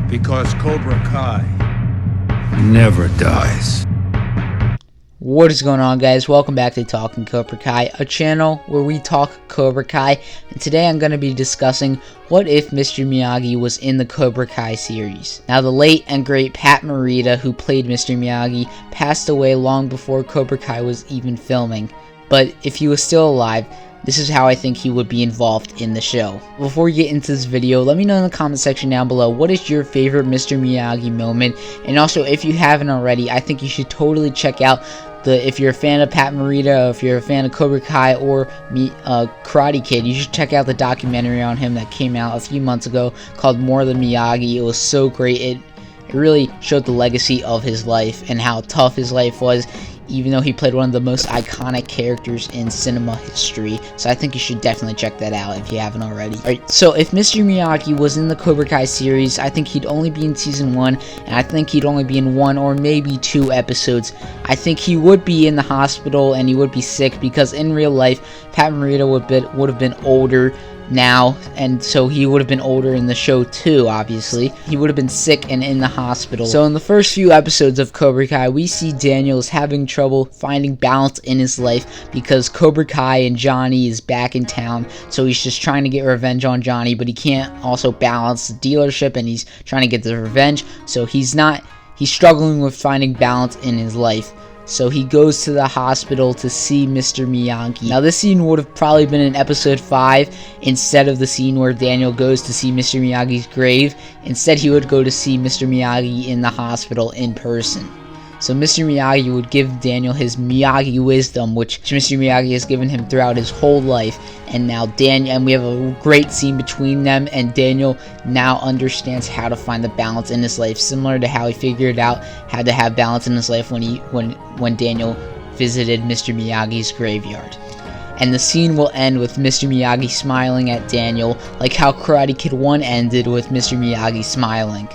Because Cobra Kai never dies. What is going on, guys? Welcome back to Talking Cobra Kai, a channel where we talk Cobra Kai, and today I'm going to be discussing what if Mr. Miyagi was in the Cobra Kai series. Now, the late and great Pat Morita, who played Mr. Miyagi, passed away long before Cobra Kai was even filming, but if he was still alive, this is how I think he would be involved in the show. Before we get into this video, let me know in the comment section down below, what is your favorite Mr. Miyagi moment? And also, if you haven't already, I think you should totally check out if you're a fan of Pat Morita, or if you're a fan of Cobra Kai or Karate Kid, you should check out the documentary on him that came out a few months ago called More Than Miyagi. It was so great. It really showed the legacy of his life and how tough his life was, even though he played one of the most iconic characters in cinema history. So I think you should definitely check that out if you haven't already. Alright, so if Mr. Miyagi was in the Cobra Kai series, I think he'd only be in season 1, and I think he'd only be in 1 or maybe 2 episodes. I think he would be in the hospital and he would be sick, because in real life, Pat Morita would have been older now, and so he would have been older in the show too. Obviously, he would have been sick and in the hospital. So in the first few episodes of Cobra Kai, we see Daniel is having trouble finding balance in his life because Cobra Kai and Johnny is back in town, so he's just trying to get revenge on Johnny, but he can't also balance the dealership, and he's trying to get the revenge, so he's struggling with finding balance in his life. So he goes to the hospital to see Mr. Miyagi. Now, this scene would have probably been in episode 5 instead of the scene where Daniel goes to see Mr. Miyagi's grave. Instead, he would go to see Mr. Miyagi in the hospital in person. So Mr. Miyagi would give Daniel his Miyagi wisdom, which Mr. Miyagi has given him throughout his whole life. And now we have a great scene between them, and Daniel now understands how to find the balance in his life, similar to how he figured out how to have balance in his life when Daniel visited Mr. Miyagi's graveyard. And the scene will end with Mr. Miyagi smiling at Daniel, like how Karate Kid 1 ended with Mr. Miyagi smiling.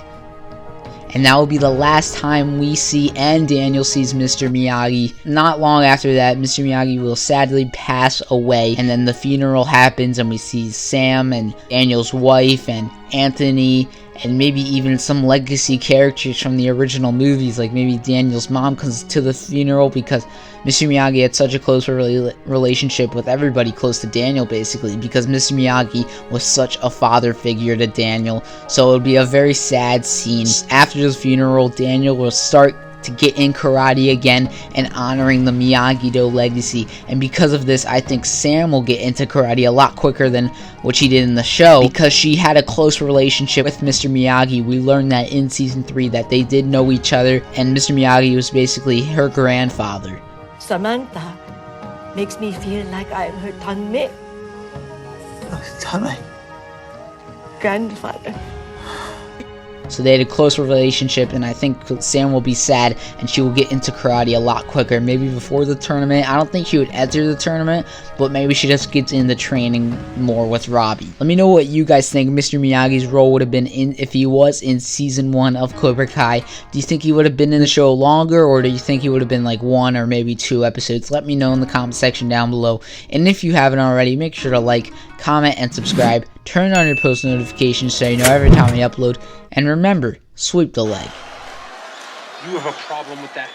And that will be the last time we see and Daniel sees Mr. Miyagi. Not long after that, Mr. Miyagi will sadly pass away, and then the funeral happens, and we see Sam and Daniel's wife and Anthony, and maybe even some legacy characters from the original movies, like maybe Daniel's mom comes to the funeral, because Mr. Miyagi had such a close relationship with everybody close to Daniel, basically, because Mr. Miyagi was such a father figure to Daniel. So it would be a very sad scene. After the funeral, Daniel will start to get in karate again and honoring the Miyagi-Do legacy, and because of this, I think Sam will get into karate a lot quicker than what she did in the show, because she had a close relationship with Mr. Miyagi. We learned that in season 3 that they did know each other, and Mr. Miyagi was basically her grandfather. Samantha makes me feel like I'm her tanme, grandfather. So they had a close relationship, and I think Sam will be sad, and she will get into karate a lot quicker, maybe before the tournament. I don't think she would enter the tournament, but maybe she just gets into training more with Robbie. Let me know what you guys think Mr. Miyagi's role would have been if he was in season 1 of Cobra Kai. Do you think he would have been in the show longer, or do you think he would have been like 1 or maybe 2 episodes? Let me know in the comment section down below. And if you haven't already, make sure to like, comment, and subscribe. Turn on your post notifications so you know every time I upload. And remember, sweep the leg. You have a problem with that